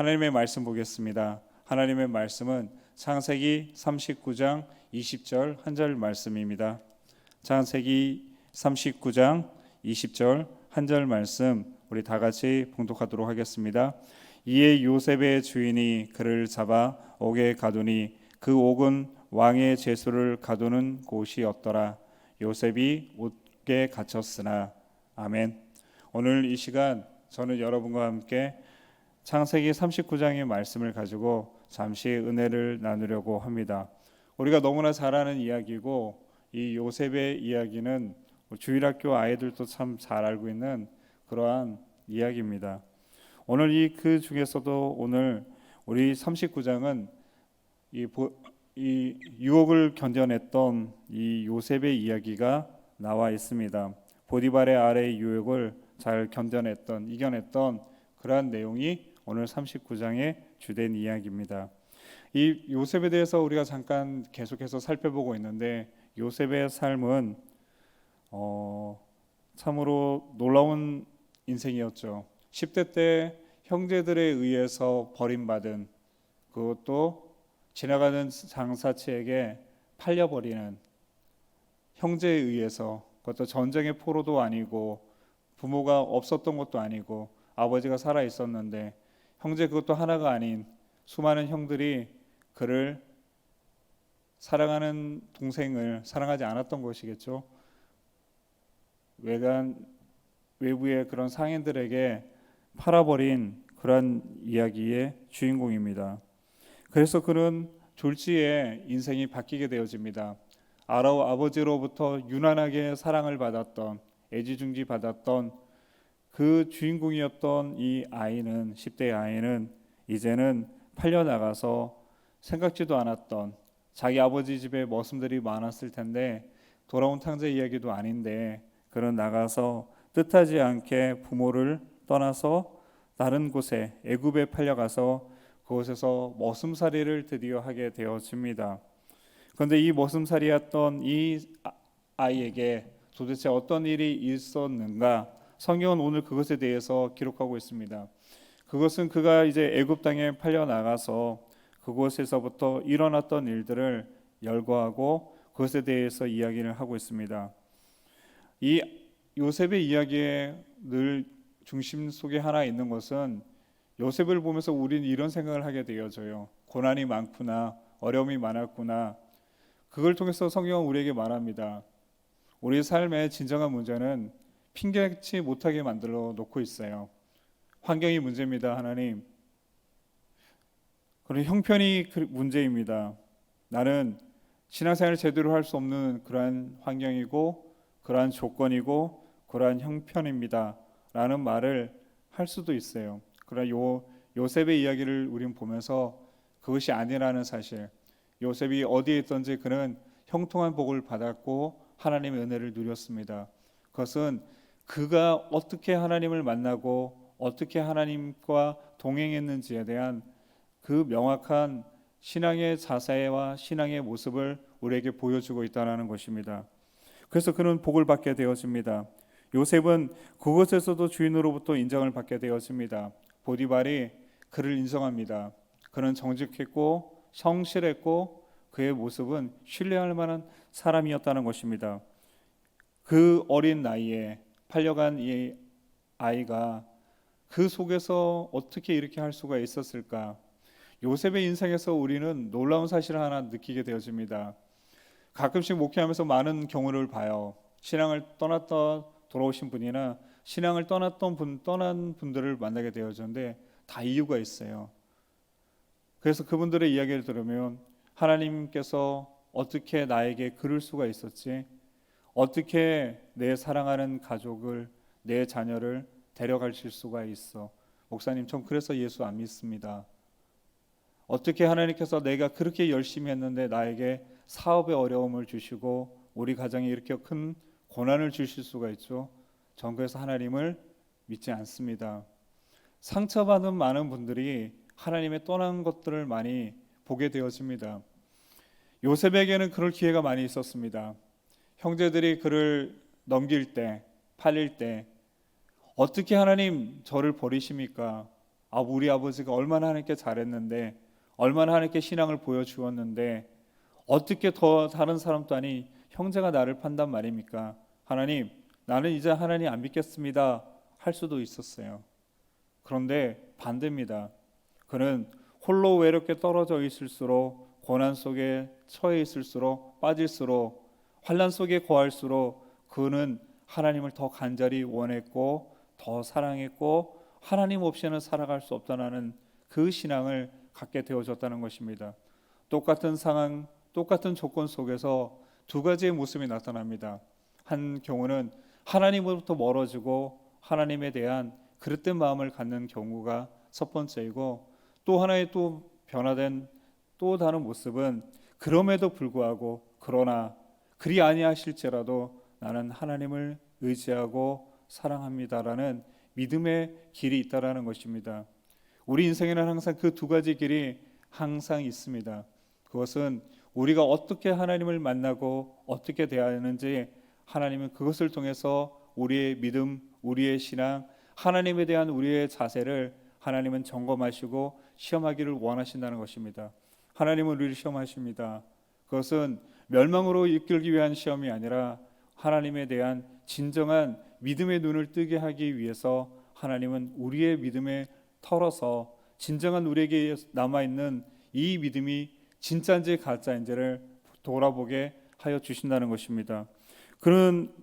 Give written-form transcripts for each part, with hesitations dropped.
하나님의 말씀 보겠습니다. 하나님의 말씀은 창세기 39장 20절 한 절 말씀입니다. 창세기 39장 20절 한 절 말씀 우리 다 같이 봉독하도록 하겠습니다. 이에 요셉의 주인이 그를 잡아 옥에 가두니 그 옥은 왕의 제수를 가두는 곳이었더라. 요셉이 옥에 갇혔으나. 아멘. 오늘 이 시간 저는 여러분과 함께 창세기 39장의 말씀을 가지고 잠시 은혜를 나누려고 합니다. 우리가 너무나 잘 아는 이야기고 이 요셉의 이야기는 주일학교 아이들도 참 잘 알고 있는 그러한 이야기입니다. 오늘 그 중에서도 오늘 우리 39장은 이 유혹을 견뎌냈던 이 요셉의 이야기가 나와 있습니다. 보디발의 아래의 유혹을 잘 이겨냈던 그러한 내용이 오늘 39장의 주된 이야기입니다. 이 요셉에 대해서 우리가 잠깐 계속해서 살펴보고 있는데 요셉의 삶은 참으로 놀라운 인생이었죠. 10대 때 형제들에 의해서 버림받은, 그것도 지나가는 장사치에게 팔려버리는, 형제에 의해서, 그것도 전쟁의 포로도 아니고 부모가 없었던 것도 아니고 아버지가 살아 있었는데 형제 그것도 하나가 아닌 수많은 형들이 그를 사랑하는 동생을 사랑하지 않았던 것이겠죠. 외부의 그런 상인들에게 팔아버린 그런 이야기의 주인공입니다. 그래서 그는 졸지에 인생이 바뀌게 되어집니다. 아버지로부터 유난하게 사랑을 받았던, 애지중지 받았던 그 주인공이었던 이 아이는, 10대의 아이는 이제는 팔려나가서 생각지도 않았던, 자기 아버지 집에 머슴들이 많았을 텐데 돌아온 탕자 이야기도 아닌데 그는 나가서 뜻하지 않게 부모를 떠나서 다른 곳에, 애굽에 팔려가서 그곳에서 머슴살이를 드디어 하게 되어집니다. 그런데 이 머슴살이였던 이 아이에게 도대체 어떤 일이 있었는가? 성경은 오늘 그것에 대해서 기록하고 있습니다. 그것은 그가 이제 애굽 땅에 팔려 나가서 그곳에서부터 일어났던 일들을 열거하고 그것에 대해서 이야기를 하고 있습니다. 이 요셉의 이야기의 늘 중심 속에 하나 있는 것은, 요셉을 보면서 우리는 이런 생각을 하게 되어져요. 고난이 많구나, 어려움이 많았구나. 그걸 통해서 성경은 우리에게 말합니다. 우리 삶의 진정한 문제는 핑계치 못하게 만들어 놓고 있어요. 환경이 문제입니다, 하나님. 그런 형편이 문제입니다. 나는 신앙생활을 제대로 할 수 없는 그러한 환경이고 그러한 조건이고 그러한 형편입니다 라는 말을 할 수도 있어요. 그러나 요셉의 이야기를 우리는 보면서 그것이 아니라는 사실, 요셉이 어디에 있든지 그는 형통한 복을 받았고 하나님의 은혜를 누렸습니다. 그것은 그가 어떻게 하나님을 만나고 어떻게 하나님과 동행했는지에 대한 그 명확한 신앙의 자세와 신앙의 모습을 우리에게 보여주고 있다는 것입니다. 그래서 그는 복을 받게 되어집니다. 요셉은 그곳에서도 주인으로부터 인정을 받게 되어집니다. 보디발이 그를 인정합니다. 그는 정직했고 성실했고 그의 모습은 신뢰할 만한 사람이었다는 것입니다. 그 어린 나이에 팔려간 이 아이가 그 속에서 어떻게 이렇게 할 수가 있었을까? 요셉의 인생에서 우리는 놀라운 사실을 하나 느끼게 되어집니다. 가끔씩 목회하면서 많은 경우를 봐요. 신앙을 떠났다 돌아오신 분이나 신앙을 떠난 분들을 만나게 되어졌는데 다 이유가 있어요. 그래서 그분들의 이야기를 들으면 하나님께서 어떻게 나에게 그럴 수가 있었지? 어떻게 내 사랑하는 가족을, 내 자녀를 데려가실 수가 있어? 목사님, 전 그래서 예수 안 믿습니다. 어떻게 하나님께서 내가 그렇게 열심히 했는데 나에게 사업에 어려움을 주시고 우리 가정에 이렇게 큰 고난을 주실 수가 있죠? 전 그래서 하나님을 믿지 않습니다. 상처받은 많은 분들이 하나님의 떠난 것들을 많이 보게 되어집니다. 요셉에게는 그럴 기회가 많이 있었습니다. 형제들이 그를 넘길 때, 팔릴 때 어떻게 하나님 저를 버리십니까? 우리 아버지가 얼마나 하나님께 잘했는데, 얼마나 하나님께 신앙을 보여주었는데 어떻게 더 다른 사람도 아니 형제가 나를 판단 말입니까? 하나님, 나는 이제 하나님 안 믿겠습니다 할 수도 있었어요. 그런데 반대입니다. 그는 홀로 외롭게 떨어져 있을수록, 고난 속에 처해 있을수록, 빠질수록, 환난 속에 거할수록 그는 하나님을 더 간절히 원했고 더 사랑했고 하나님 없이는 살아갈 수 없다는 그 신앙을 갖게 되어졌다는 것입니다. 똑같은 상황, 똑같은 조건 속에서 두 가지의 모습이 나타납니다. 한 경우는 하나님으로부터 멀어지고 하나님에 대한 그릇된 마음을 갖는 경우가 첫 번째이고, 또 하나의 또 변화된 또 다른 모습은 그럼에도 불구하고 그러나 그리 아니하실지라도 나는 하나님을 의지하고 사랑합니다라는 믿음의 길이 있다라는 것입니다. 우리 인생에는 항상 그 두 가지 길이 항상 있습니다. 그것은 우리가 어떻게 하나님을 만나고 어떻게 대하는지 하나님은 그것을 통해서 우리의 믿음, 우리의 신앙, 하나님에 대한 우리의 자세를 하나님은 점검하시고 시험하기를 원하신다는 것입니다. 하나님은 우리를 시험하십니다. 그것은 멸망으로 이끌기 위한 시험이 아니라 하나님에 대한 진정한 믿음의 눈을 뜨게 하기 위해서 하나님은 우리의 믿음에 털어서 진정한 우리에게 남아있는 이 믿음이 진짜인지 가짜인지를 돌아보게 하여 주신다는 것입니다. 그는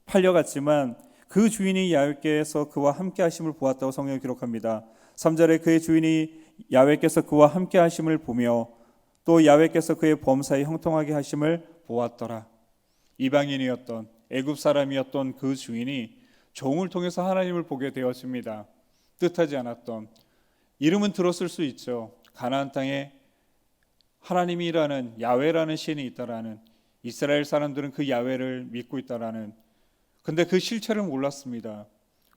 팔려갔지만 그 주인이 야훼께서 그와 함께 하심을 보았다고 성경이 기록합니다. 3절에 그의 주인이 야훼께서 그와 함께 하심을 보며 또 야훼께서 그의 범사에 형통하게 하심을 보았더라. 이방인이었던 애굽 사람이었던 그 주인이 종을 통해서 하나님을 보게 되었습니다. 뜻하지 않았던, 이름은 들었을 수 있죠. 가나안 땅에 하나님이라는 야훼라는 신이 있다라는, 이스라엘 사람들은 그 야훼를 믿고 있다라는, 근데 그 실체를 몰랐습니다.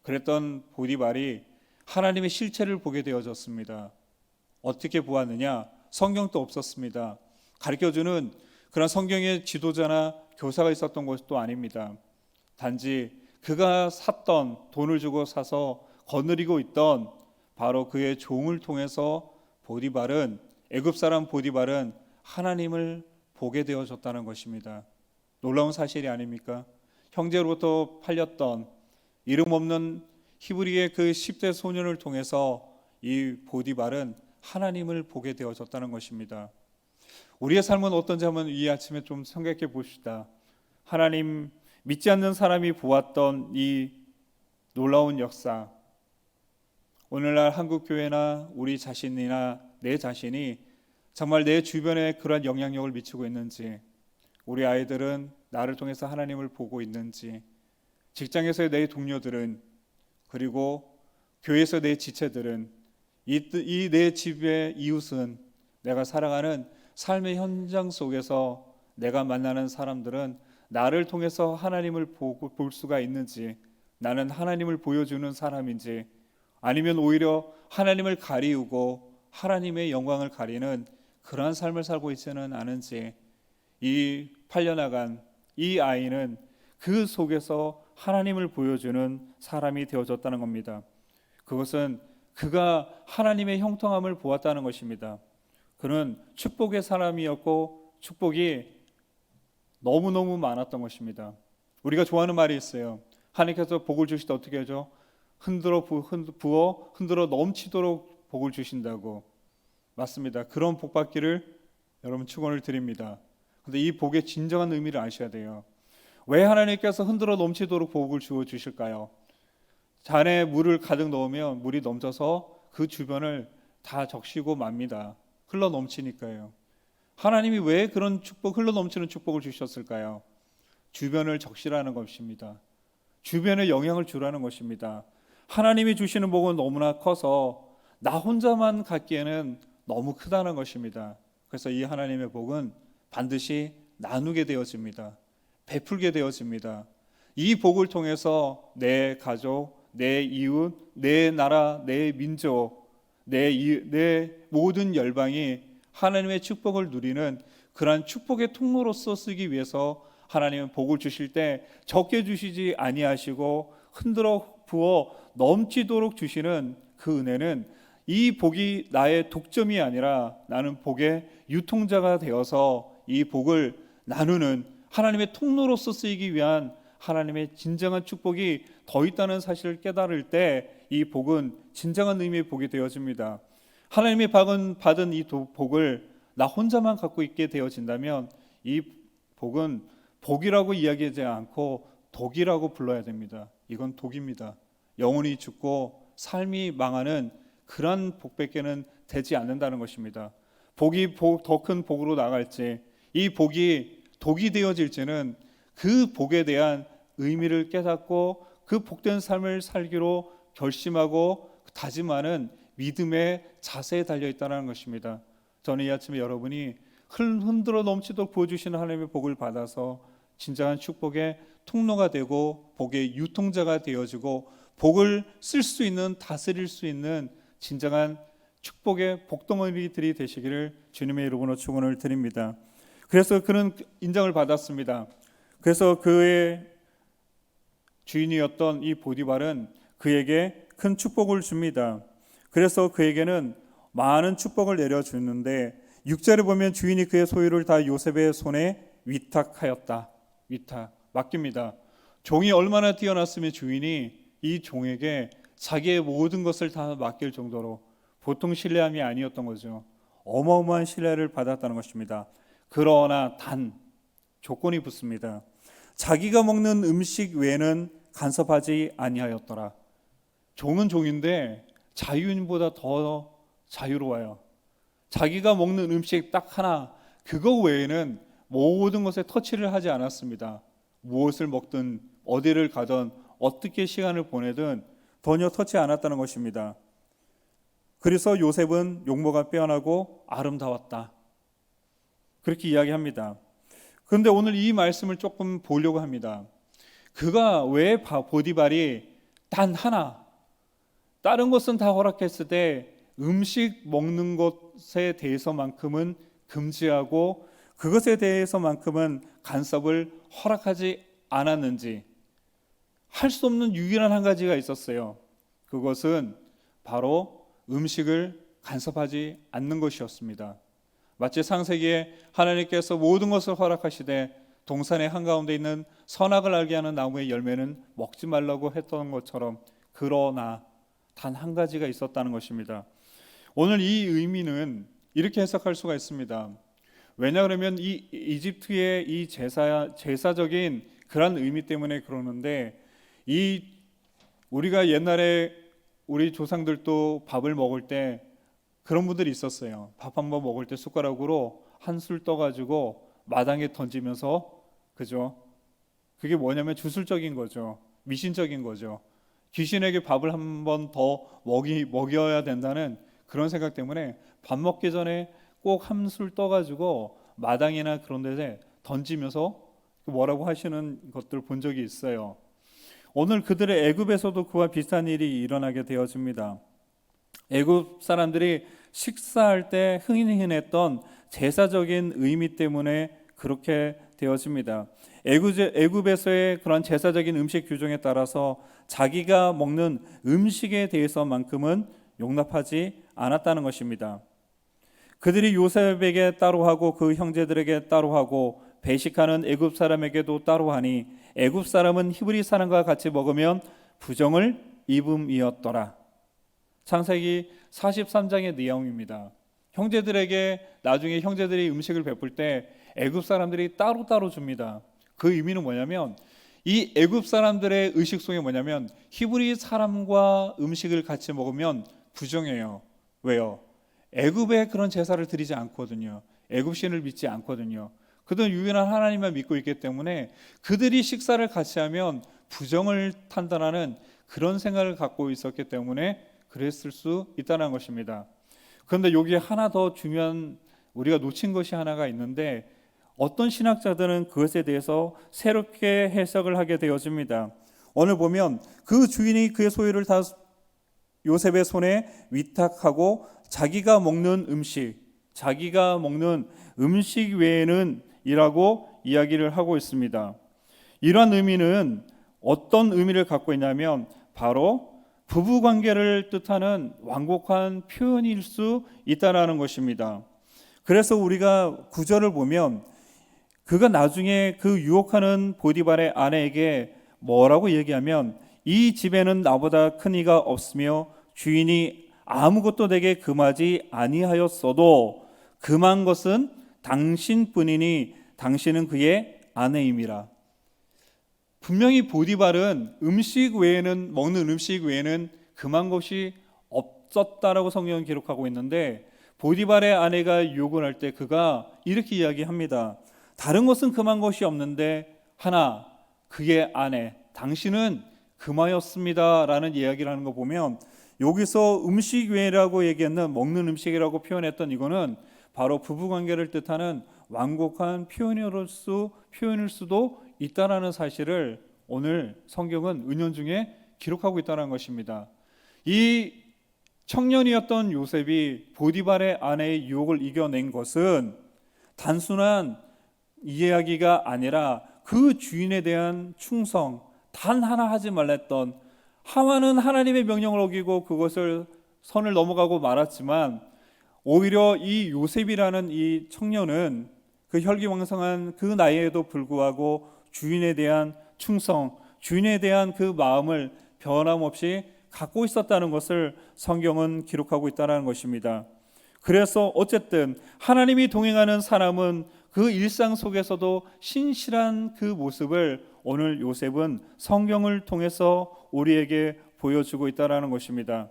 그랬던 보디발이 하나님의 실체를 보게 되어졌습니다. 어떻게 보았느냐? 성경도 없었습니다. 가르쳐주는 그런 성경의 지도자나 교사가 있었던 것도 아닙니다. 단지 그가 샀던, 돈을 주고 사서 거느리고 있던 바로 그의 종을 통해서 보디발은, 애굽 사람 보디발은 하나님을 보게 되어졌다는 것입니다. 놀라운 사실이 아닙니까? 형제로부터 팔렸던 이름 없는 히브리의 그 10대 소년을 통해서 이 보디발은 하나님을 보게 되어졌다는 것입니다. 우리의 삶은 어떤지 한번 이 아침에 좀 생각해 봅시다. 하나님 믿지 않는 사람이 보았던 이 놀라운 역사, 오늘날 한국교회나 우리 자신이나 내 자신이 정말 내 주변에 그러한 영향력을 미치고 있는지, 우리 아이들은 나를 통해서 하나님을 보고 있는지, 직장에서의 내 동료들은, 그리고 교회에서 내 지체들은, 이 내 집의 이웃은, 내가 살아가는 삶의 현장 속에서 내가 만나는 사람들은 나를 통해서 하나님을 볼 수가 있는지, 나는 하나님을 보여주는 사람인지, 아니면 오히려 하나님을 가리우고 하나님의 영광을 가리는 그러한 삶을 살고 있지는 않은지, 이 팔려나간 이 아이는 그 속에서 하나님을 보여주는 사람이 되어졌다는 겁니다. 그것은 그가 하나님의 형통함을 보았다는 것입니다. 그는 축복의 사람이었고 축복이 너무너무 많았던 것입니다. 우리가 좋아하는 말이 있어요. 하나님께서 복을 주실 때 어떻게 하죠? 흔들어 부어 흔들어 넘치도록 복을 주신다고. 맞습니다. 그런 복 받기를 여러분 축원을 드립니다. 근데 이 복의 진정한 의미를 아셔야 돼요. 왜 하나님께서 흔들어 넘치도록 복을 주어 주실까요? 잔에 물을 가득 넣으면 물이 넘쳐서 그 주변을 다 적시고 맙니다. 흘러 넘치니까요. 하나님이 왜 그런 축복, 흘러 넘치는 축복을 주셨을까요? 주변을 적시라는 것입니다. 주변에 영향을 주라는 것입니다. 하나님이 주시는 복은 너무나 커서 나 혼자만 갖기에는 너무 크다는 것입니다. 그래서 이 하나님의 복은 반드시 나누게 되어집니다. 베풀게 되어집니다. 이 복을 통해서 내 가족, 내 이웃, 내 나라, 내 민족, 내 모든 열방이 하나님의 축복을 누리는 그러한 축복의 통로로서 쓰기 위해서 하나님은 복을 주실 때 적게 주시지 아니하시고 흔들어 부어 넘치도록 주시는 그 은혜는 이 복이 나의 독점이 아니라 나는 복의 유통자가 되어서 이 복을 나누는 하나님의 통로로서 쓰이기 위한 하나님의 진정한 축복이 더 있다는 사실을 깨달을 때 이 복은 진정한 의미의 복이 되어집니다. 하나님이 받은 이 복을 나 혼자만 갖고 있게 되어진다면 이 복은 복이라고 이야기하지 않고 독이라고 불러야 됩니다. 이건 독입니다. 영혼이 죽고 삶이 망하는 그런 복밖에는 되지 않는다는 것입니다. 복이 더 큰 복으로 나갈지 이 복이 독이 되어질지는 그 복에 대한 의미를 깨닫고 그 복된 삶을 살기로 결심하고 다짐하는 믿음의 자세에 달려있다는 것입니다. 저는 이 아침에 여러분이 흔들어 넘치도록 부어주시는 하나님의 복을 받아서 진정한 축복의 통로가 되고 복의 유통자가 되어지고 복을 쓸 수 있는, 다스릴 수 있는 진정한 축복의 복덩어리들이 되시기를 주님의 이름으로 축원을 드립니다. 그래서 그는 인정을 받았습니다. 그래서 그의 주인이었던 이 보디발은 그에게 큰 축복을 줍니다. 그래서 그에게는 많은 축복을 내려주는데 6절에 보면 주인이 그의 소유를 다 요셉의 손에 위탁하였다. 위탁, 맡깁니다. 종이 얼마나 뛰어났으면 주인이 이 종에게 자기의 모든 것을 다 맡길 정도로 보통 신뢰함이 아니었던 거죠. 어마어마한 신뢰를 받았다는 것입니다. 그러나 단 조건이 붙습니다. 자기가 먹는 음식 외에는 간섭하지 아니하였더라. 종은 종인데 자유인보다 더 자유로워요. 자기가 먹는 음식 딱 하나, 그거 외에는 모든 것에 터치를 하지 않았습니다. 무엇을 먹든 어디를 가든 어떻게 시간을 보내든 전혀 터치 않았다는 것입니다. 그래서 요셉은 용모가 빼어나고 아름다웠다. 그렇게 이야기합니다. 그런데 오늘 이 말씀을 조금 보려고 합니다. 그가 왜 보디발이 단 하나, 다른 것은 다 허락했을 때 음식 먹는 것에 대해서만큼은 금지하고 그것에 대해서만큼은 간섭을 허락하지 않았는지, 할 수 없는 유일한 한 가지가 있었어요. 그것은 바로 음식을 간섭하지 않는 것이었습니다. 마치 창세기에 하나님께서 모든 것을 허락하시되 동산의 한가운데 있는 선악을 알게 하는 나무의 열매는 먹지 말라고 했던 것처럼, 그러나 단 한 가지가 있었다는 것입니다. 오늘 이 의미는 이렇게 해석할 수가 있습니다. 왜냐 그러면 이 이집트의 이 제사적인 그런 의미 때문에 그러는데, 이 우리가 옛날에 우리 조상들도 밥을 먹을 때 그런 분들이 있었어요. 밥 한 번 먹을 때 숟가락으로 한술 떠가지고 마당에 던지면서, 그죠? 그게 뭐냐면 주술적인 거죠. 미신적인 거죠. 귀신에게 밥을 한 번 더 먹여야 된다는 그런 생각 때문에 밥 먹기 전에 꼭 한술 떠가지고 마당이나 그런 데에 던지면서 뭐라고 하시는 것들 본 적이 있어요. 오늘 그들의 애굽에서도 그와 비슷한 일이 일어나게 되어집니다. 애굽 사람들이 식사할 때 흥인했던 제사적인 의미 때문에 그렇게 되어집니다. 애굽에서의 그런 제사적인 음식 규정에 따라서 자기가 먹는 음식에 대해서만큼은 용납하지 않았다는 것입니다. 그들이 요셉에게 따로 하고 그 형제들에게 따로 하고 배식하는 애굽 사람에게도 따로 하니 애굽 사람은 히브리 사람과 같이 먹으면 부정을 입음이었더라. 창세기 43장의 내용입니다. 형제들에게 나중에 형제들이 음식을 베풀 때 애굽 사람들이 따로따로 줍니다. 그 의미는 뭐냐면, 이 애굽 사람들의 의식 속에 뭐냐면 히브리 사람과 음식을 같이 먹으면 부정해요. 왜요? 애굽에 그런 제사를 드리지 않거든요. 애굽 신을 믿지 않거든요. 그들은 유일한 하나님만 믿고 있기 때문에 그들이 식사를 같이 하면 부정을 판단하는 그런 생각을 갖고 있었기 때문에 그랬을 수 있다는 것입니다. 그런데 여기에 하나 더 중요한, 우리가 놓친 것이 하나가 있는데, 어떤 신학자들은 그것에 대해서 새롭게 해석을 하게 되어집니다. 오늘 보면 그 주인이 그의 소유를 다 요셉의 손에 위탁하고 자기가 먹는 음식 외에는 이라고 이야기를 하고 있습니다. 이러한 의미는 어떤 의미를 갖고 있냐면 바로 부부 관계를 뜻하는 완곡한 표현일 수 있다라는 것입니다. 그래서 우리가 구절을 보면 그가 나중에 그 유혹하는 보디발의 아내에게 뭐라고 얘기하면 이 집에는 나보다 큰 이가 없으며 주인이 아무것도 내게 금하지 아니하였어도 금한 것은 당신뿐이니 당신은 그의 아내임이라. 분명히 보디발은 먹는 음식 외에는 금한 것이 없었다라고 성경은 기록하고 있는데, 보디발의 아내가 유혹을 할 때 그가 이렇게 이야기합니다. 다른 것은 금한 것이 없는데 하나, 그의 아내 당신은 금하였습니다 라는 이야기를 하는 거 보면, 여기서 음식 외라고 얘기했는 먹는 음식이라고 표현했던 이거는 바로 부부관계를 뜻하는 완곡한 표현일 수도 있다라는 사실을 오늘 성경은 은연중에 기록하고 있다는 것입니다. 이 청년이었던 요셉이 보디발의 아내의 유혹을 이겨낸 것은 단순한 이야기가 아니라 그 주인에 대한 충성, 단 하나 하지 말랬던, 하만은 하나님의 명령을 어기고 그것을 선을 넘어가고 말았지만, 오히려 이 요셉이라는 이 청년은 그 혈기왕성한 그 나이에도 불구하고 주인에 대한 충성, 주인에 대한 그 마음을 변함없이 갖고 있었다는 것을 성경은 기록하고 있다는 것입니다. 그래서 어쨌든 하나님이 동행하는 사람은 그 일상 속에서도 신실한 그 모습을 오늘 요셉은 성경을 통해서 우리에게 보여주고 있다는 것입니다.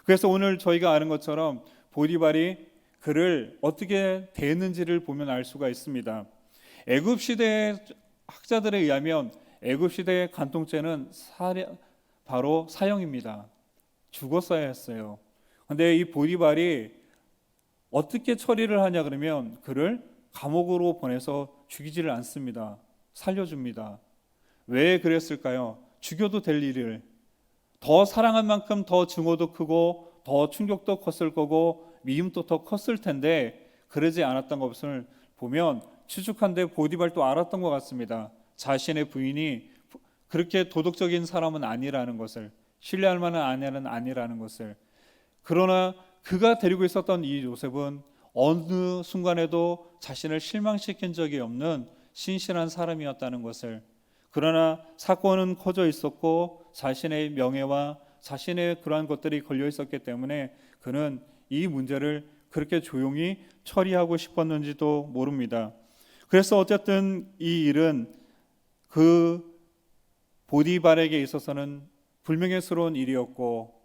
그래서 오늘 저희가 아는 것처럼 보디발이 그를 어떻게 대했는지를 보면 알 수가 있습니다. 애굽시대 학자들에 의하면 애굽시대의 간통죄는 바로 사형입니다. 죽었어야 했어요. 그런데 이 보디발이 어떻게 처리를 하냐 그러면 그를 감옥으로 보내서 죽이지를 않습니다. 살려줍니다. 왜 그랬을까요? 죽여도 될 일을, 더 사랑한 만큼 더 증오도 크고 더 충격도 컸을 거고 미움도 더 컸을 텐데 그러지 않았던 것을 보면 추측한데 보디발도 알았던 것 같습니다. 자신의 부인이 그렇게 도덕적인 사람은 아니라는 것을, 신뢰할 만한 아내는 아니라는 것을. 그러나 그가 데리고 있었던 이 요셉은 어느 순간에도 자신을 실망시킨 적이 없는 신실한 사람이었다는 것을. 그러나 사건은 커져 있었고 자신의 명예와 자신의 그러한 것들이 걸려 있었기 때문에 그는 이 문제를 그렇게 조용히 처리하고 싶었는지도 모릅니다. 그래서 어쨌든 이 일은 그 보디발에게 있어서는 불명예스러운 일이었고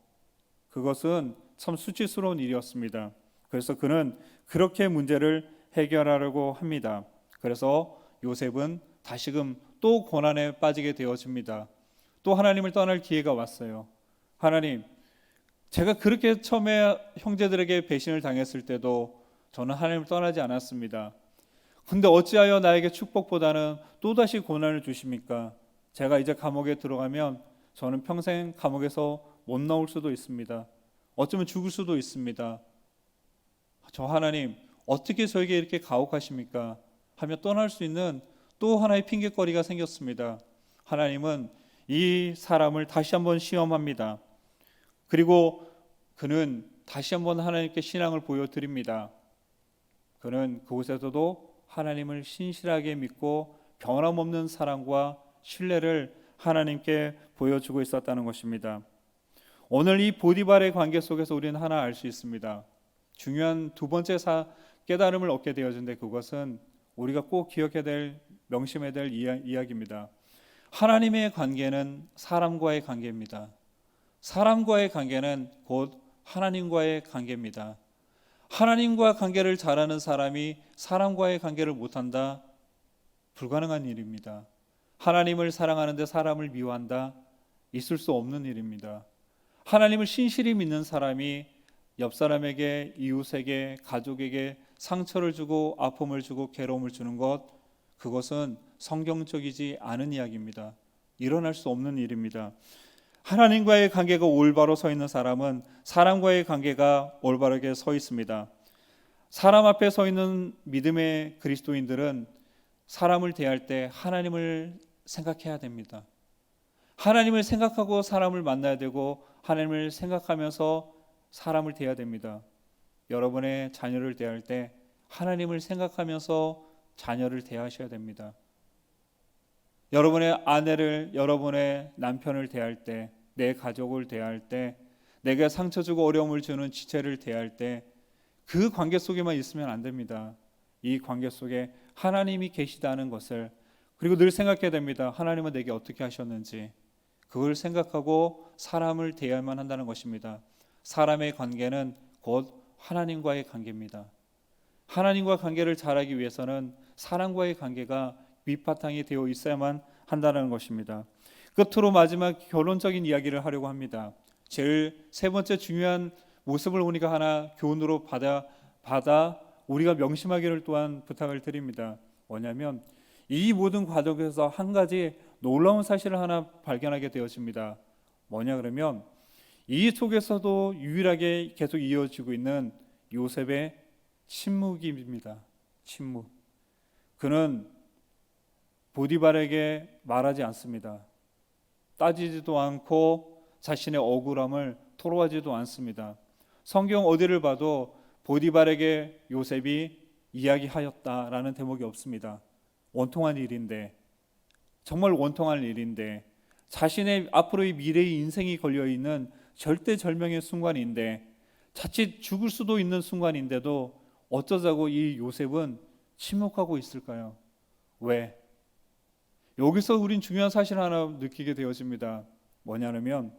그것은 참 수치스러운 일이었습니다. 그래서 그는 그렇게 문제를 해결하려고 합니다. 그래서 요셉은 다시금 또 고난에 빠지게 되어집니다. 또 하나님을 떠날 기회가 왔어요. 하나님, 제가 그렇게 처음에 형제들에게 배신을 당했을 때도 저는 하나님을 떠나지 않았습니다. 근데 어찌하여 나에게 축복보다는 또다시 고난을 주십니까? 제가 이제 감옥에 들어가면 저는 평생 감옥에서 못 나올 수도 있습니다. 어쩌면 죽을 수도 있습니다. 저 하나님, 어떻게 저에게 이렇게 가혹하십니까? 하며 떠날 수 있는 또 하나의 핑계거리가 생겼습니다. 하나님은 이 사람을 다시 한번 시험합니다. 그리고 그는 다시 한번 하나님께 신앙을 보여드립니다. 그는 그곳에서도 하나님을 신실하게 믿고 변함없는 사랑과 신뢰를 하나님께 보여주고 있었다는 것입니다. 오늘 이 보디발의 관계 속에서 우리는 하나 알 수 있습니다. 중요한 두 번째 깨달음을 얻게 되어진데 그것은 우리가 꼭 기억해야 될, 명심해야 될 이야기입니다. 하나님의 관계는 사람과의 관계입니다. 사람과의 관계는 곧 하나님과의 관계입니다. 하나님과 관계를 잘하는 사람이 사람과의 관계를 못한다? 불가능한 일입니다. 하나님을 사랑하는데 사람을 미워한다? 있을 수 없는 일입니다. 하나님을 신실히 믿는 사람이 옆 사람에게, 이웃에게, 가족에게 상처를 주고 아픔을 주고 괴로움을 주는 것, 그것은 성경적이지 않은 이야기입니다. 일어날 수 없는 일입니다. 하나님과의 관계가 올바로 서 있는 사람은 사람과의 관계가 올바르게 서 있습니다. 사람 앞에 서 있는 믿음의 그리스도인들은 사람을 대할 때 하나님을 생각해야 됩니다. 하나님을 생각하고 사람을 만나야 되고 하나님을 생각하면서 사람을 대해야 됩니다. 여러분의 자녀를 대할 때 하나님을 생각하면서 자녀를 대하셔야 됩니다. 여러분의 아내를, 여러분의 남편을 대할 때, 내 가족을 대할 때, 내게 상처 주고 어려움을 주는 지체를 대할 때 그 관계 속에만 있으면 안 됩니다. 이 관계 속에 하나님이 계시다는 것을, 그리고 늘 생각해야 됩니다. 하나님은 내게 어떻게 하셨는지 그걸 생각하고 사람을 대해야만 한다는 것입니다. 사람의 관계는 곧 하나님과의 관계입니다. 하나님과 관계를 잘하기 위해서는 사람과의 관계가 밑바탕이 되어 있어야만 한다는 것입니다. 끝으로 마지막 결론적인 이야기를 하려고 합니다. 제일 세 번째 중요한 모습을 우리가 하나 교훈으로 받아 우리가 명심하기를 또한 부탁을 드립니다. 뭐냐면 이 모든 과정에서 한 가지 놀라운 사실을 하나 발견하게 되었습니다. 뭐냐 그러면 이 속에서도 유일하게 계속 이어지고 있는 요셉의 침묵입니다. 침묵. 그는 보디발에게 말하지 않습니다. 따지지도 않고 자신의 억울함을 토로하지도 않습니다. 성경 어디를 봐도 보디발에게 요셉이 이야기하였다라는 대목이 없습니다. 원통한 일인데, 정말 원통한 일인데, 자신의 앞으로의 미래의 인생이 걸려있는 절대절명의 순간인데, 자칫 죽을 수도 있는 순간인데도 어쩌자고 이 요셉은 침묵하고 있을까요? 왜? 여기서 우린 중요한 사실 하나 느끼게 되어집니다. 뭐냐면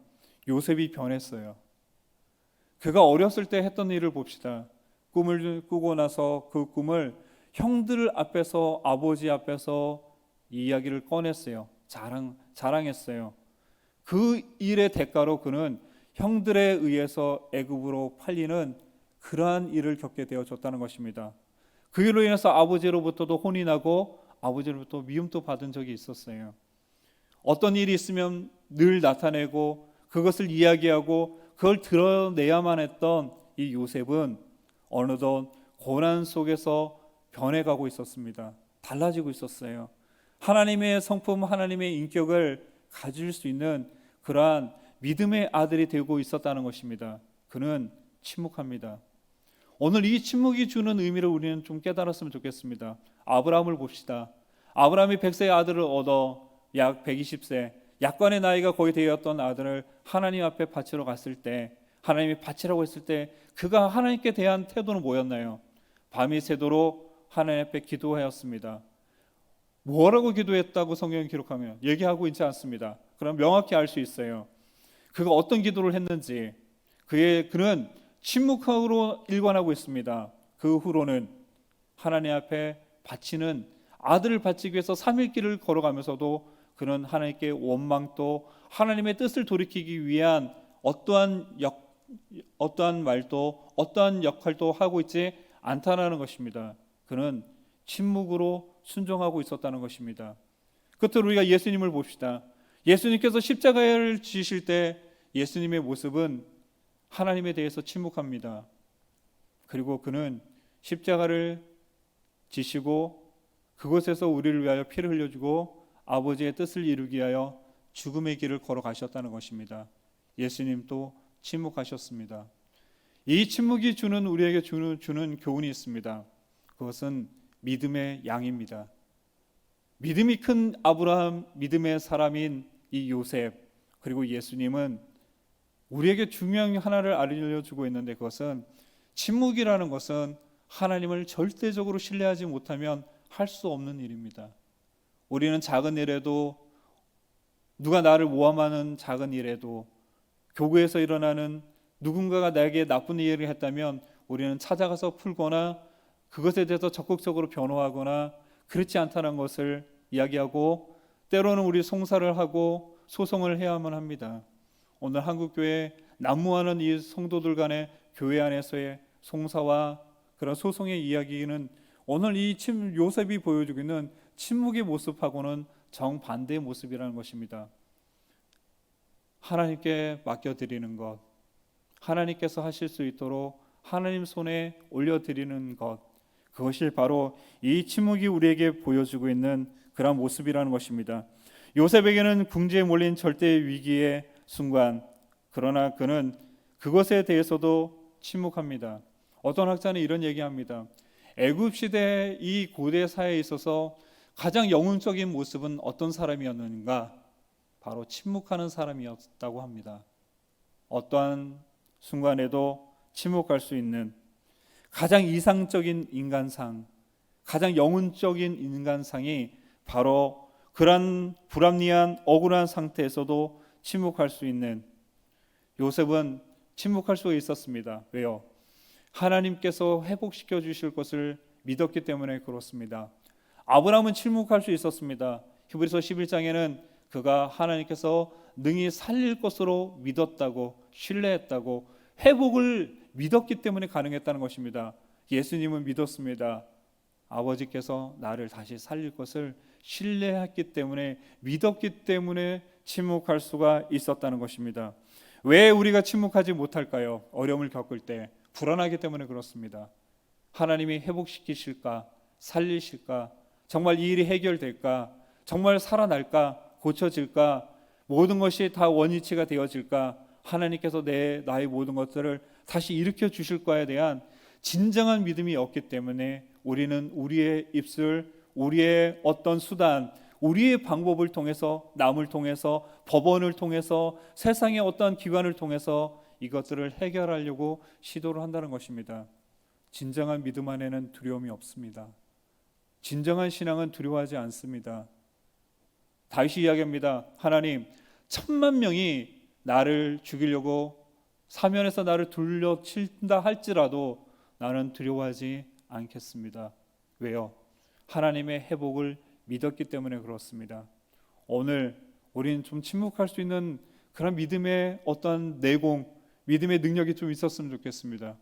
요셉이 변했어요. 그가 어렸을 때 했던 일을 봅시다. 꿈을 꾸고 나서 그 꿈을 형들 앞에서, 아버지 앞에서 이 이야기를 꺼냈어요. 자랑했어요. 그 일의 대가로 그는 형들에 의해서 애굽으로 팔리는 그러한 일을 겪게 되어졌다는 것입니다. 그 일로 인해서 아버지로부터도 혼이 나고 아버지로부터 미움도 받은 적이 있었어요. 어떤 일이 있으면 늘 나타내고 그것을 이야기하고 그걸 드러내야만 했던 이 요셉은 어느덧 고난 속에서 변해가고 있었습니다. 달라지고 있었어요. 하나님의 성품, 하나님의 인격을 가질 수 있는 그러한 믿음의 아들이 되고 있었다는 것입니다. 그는 침묵합니다. 오늘 이 침묵이 주는 의미를 우리는 좀 깨달았으면 좋겠습니다. 아브라함을 봅시다. 아브라함이 100세의 아들을 얻어 약 120세, 약관의 나이가 거의 되었던 아들을 하나님 앞에 바치러 갔을 때, 하나님이 바치라고 했을 때 그가 하나님께 대한 태도는 뭐였나요? 밤이 새도록 하나님 앞에 기도하였습니다. 뭐라고 기도했다고 성경이 기록하면 얘기하고 있지 않습니다. 그럼 명확히 알 수 있어요. 그가 어떤 기도를 했는지. 그는 침묵으로 일관하고 있습니다. 그 후로는 하나님 앞에 바치는 아들을 바치기 위해서 3일 길을 걸어가면서도 그는 하나님께 원망도, 하나님의 뜻을 돌이키기 위한 어떠한 말도, 어떠한 역할도 하고 있지 않다는 것입니다. 그는 침묵으로 순종하고 있었다는 것입니다. 끝으로 우리가 예수님을 봅시다. 예수님께서 십자가를 지실 때 예수님의 모습은 하나님에 대해서 침묵합니다. 그리고 그는 십자가를 지시고 그곳에서 우리를 위하여 피를 흘려주고 아버지의 뜻을 이루기 위하여 죽음의 길을 걸어가셨다는 것입니다. 예수님도 침묵하셨습니다. 이 침묵이 우리에게 주는 교훈이 있습니다. 그것은 믿음의 양입니다. 믿음이 큰 아브라함, 믿음의 사람인 이 요셉, 그리고 예수님은 우리에게 중요한 하나를 알려주고 있는데, 그것은 침묵이라는 것은 하나님을 절대적으로 신뢰하지 못하면 할 수 없는 일입니다. 우리는 작은 일에도, 누가 나를 모함하는 작은 일에도, 교회에서 일어나는 누군가가 나에게 나쁜 일을 했다면 우리는 찾아가서 풀거나 그것에 대해서 적극적으로 변호하거나 그렇지 않다는 것을 이야기하고, 때로는 우리 송사를 하고 소송을 해야만 합니다. 오늘 한국교회 난무하는 이 성도들 간의 교회 안에서의 송사와 그런 소송의 이야기는 오늘 이 요셉이 보여주고 있는 침묵의 모습하고는 정반대의 모습이라는 것입니다. 하나님께 맡겨드리는 것, 하나님께서 하실 수 있도록 하나님 손에 올려드리는 것, 그것이 바로 이 침묵이 우리에게 보여주고 있는 그런 모습이라는 것입니다. 요셉에게는 궁지에 몰린 절대 위기의 순간, 그러나 그는 그것에 대해서도 침묵합니다. 어떤 학자는 이런 얘기합니다. 애굽 시대의 이 고대 사회에 있어서 가장 영웅적인 모습은 어떤 사람이었는가? 바로 침묵하는 사람이었다고 합니다. 어떠한 순간에도 침묵할 수 있는 가장 이상적인 인간상, 가장 영웅적인 인간상이 바로 그런 불합리한 억울한 상태에서도 침묵할 수 있는, 요셉은 침묵할 수 있었습니다. 왜요? 하나님께서 회복시켜 주실 것을 믿었기 때문에 그렇습니다. 아브라함은 침묵할 수 있었습니다. 히브리서 11장에는 그가 하나님께서 능히 살릴 것으로 믿었다고, 신뢰했다고, 회복을 믿었기 때문에 가능했다는 것입니다. 예수님은 믿었습니다. 아버지께서 나를 다시 살릴 것을 신뢰했기 때문에, 믿었기 때문에 침묵할 수가 있었다는 것입니다. 왜 우리가 침묵하지 못할까요? 어려움을 겪을 때 불안하기 때문에 그렇습니다. 하나님이 회복시키실까? 살리실까? 정말 이 일이 해결될까? 정말 살아날까? 고쳐질까? 모든 것이 다 원위치가 되어질까? 하나님께서 나의 모든 것들을 다시 일으켜 주실 거에 대한 진정한 믿음이 없기 때문에 우리는 우리의 입술, 우리의 어떤 수단, 우리의 방법을 통해서, 남을 통해서, 법원을 통해서, 세상의 어떤 기관을 통해서 이것들을 해결하려고 시도를 한다는 것입니다. 진정한 믿음 안에는 두려움이 없습니다. 진정한 신앙은 두려워하지 않습니다. 다윗이 이야기합니다. 하나님, 1000만 명이 나를 죽이려고 사면에서 나를 둘러친다 할지라도 나는 두려워하지 않겠습니다. 왜요? 하나님의 회복을 믿었기 때문에 그렇습니다. 오늘 우리는 좀 침묵할 수 있는 그런 믿음의 어떤 내공, 믿음의 능력이 좀 있었으면 좋겠습니다.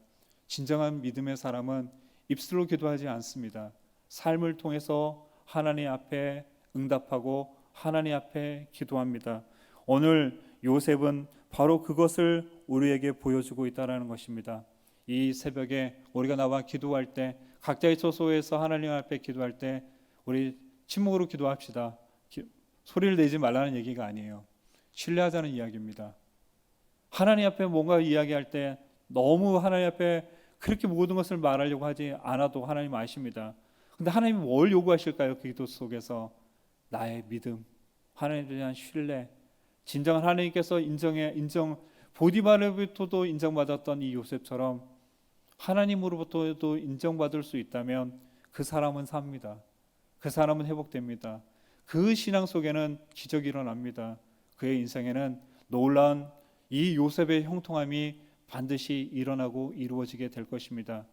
진정한 믿음의 사람은 입술로 기도하지 않습니다. 삶을 통해서 하나님 앞에 응답하고 하나님 앞에 기도합니다. 오늘 요셉은 바로 그것을 우리에게 보여주고 있다는 것입니다. 이 새벽에 우리가 나와 기도할 때, 각자의 처소에서 하나님 앞에 기도할 때 우리 침묵으로 기도합시다. 소리를 내지 말라는 얘기가 아니에요. 신뢰하자는 이야기입니다. 하나님 앞에 뭔가 이야기할 때 너무 하나님 앞에 그렇게 모든 것을 말하려고 하지 않아도 하나님 아십니다. 근데 하나님이 뭘 요구하실까요? 그 기도 속에서 나의 믿음, 하나님에 대한 신뢰, 진정한 하나님께서 보디바르부터도 인정받았던 이 요셉처럼 하나님으로부터도 인정받을 수 있다면 그 사람은 삽니다. 그 사람은 회복됩니다. 그 신앙 속에는 기적이 일어납니다. 그의 인생에는 놀라운 이 요셉의 형통함이 반드시 일어나고 이루어지게 될 것입니다.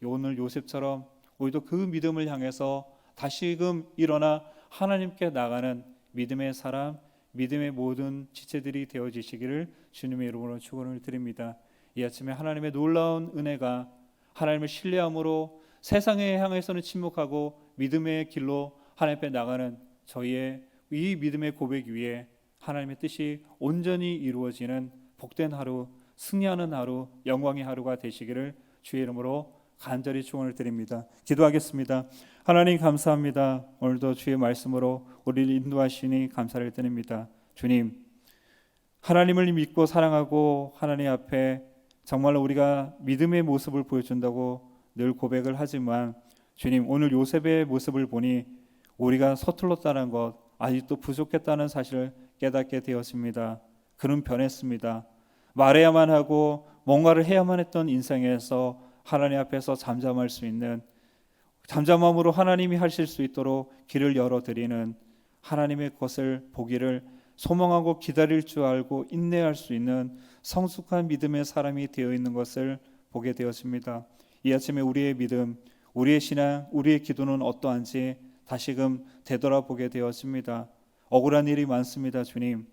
오늘 요셉처럼 우리도 그 믿음을 향해서 다시금 일어나 하나님께 나가는 믿음의 사람, 믿음의 모든 지체들이 되어지시기를 주님의 이름으로 축원을 드립니다. 이 아침에 하나님의 놀라운 은혜가 하나님을 신뢰함으로 세상에 향해서는 침묵하고 믿음의 길로 하나님 앞에 나가는 저희의 이 믿음의 고백 위에 하나님의 뜻이 온전히 이루어지는 복된 하루, 승리하는 하루, 영광의 하루가 되시기를 주의 이름으로 간절히 축원을 드립니다. 기도하겠습니다. 하나님 감사합니다. 오늘도 주의 말씀으로 우리를 인도하시니 감사를 드립니다. 주님, 하나님을 믿고 사랑하고 하나님 앞에 정말로 우리가 믿음의 모습을 보여준다고 늘 고백을 하지만 주님, 오늘 요셉의 모습을 보니 우리가 서툴렀다는 것, 아직도 부족했다는 사실을 깨닫게 되었습니다. 그는 변했습니다. 말해야만 하고 뭔가를 해야만 했던 인생에서 하나님 앞에서 잠잠할 수 있는, 잠잠함으로 하나님이 하실 수 있도록 길을 열어드리는, 하나님의 것을 보기를 소망하고 기다릴 줄 알고 인내할 수 있는 성숙한 믿음의 사람이 되어 있는 것을 보게 되었습니다. 이 아침에 우리의 믿음, 우리의 신앙, 우리의 기도는 어떠한지 다시금 되돌아보게 되었습니다. 억울한 일이 많습니다. 주님,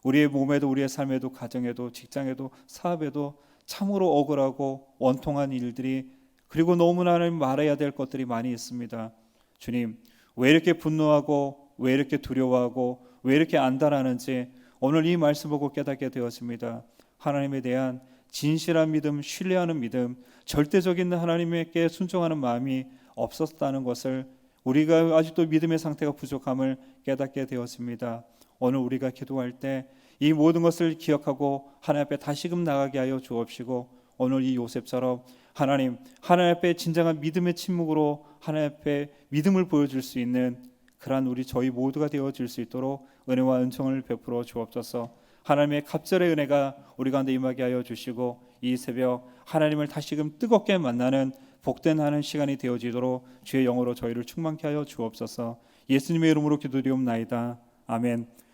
우리의 몸에도 우리의 삶에도 가정에도 직장에도 사업에도 참으로 억울하고 원통한 일들이, 그리고 너무나 말해야 될 것들이 많이 있습니다. 주님, 왜 이렇게 분노하고 왜 이렇게 두려워하고 왜 이렇게 안달하는지 오늘 이 말씀 보고 깨닫게 되었습니다. 하나님에 대한 진실한 믿음, 신뢰하는 믿음, 절대적인 하나님께 순종하는 마음이 없었다는 것을, 우리가 아직도 믿음의 상태가 부족함을 깨닫게 되었습니다. 오늘 우리가 기도할 때 이 모든 것을 기억하고 하나님 앞에 다시금 나가게 하여 주옵시고, 오늘 이 요셉처럼 하나님 앞에 진정한 믿음의 침묵으로 하나님 앞에 믿음을 보여줄 수 있는 그러한 저희 모두가 되어질 수 있도록 은혜와 은총을 베풀어 주옵소서. 하나님의 갑절의 은혜가 우리 가운데 임하게 하여 주시고, 이 새벽 하나님을 다시금 뜨겁게 만나는 복된 하는 시간이 되어지도록 주의 영으로 저희를 충만케 하여 주옵소서. 예수님의 이름으로 기도드리옵나이다. 아멘.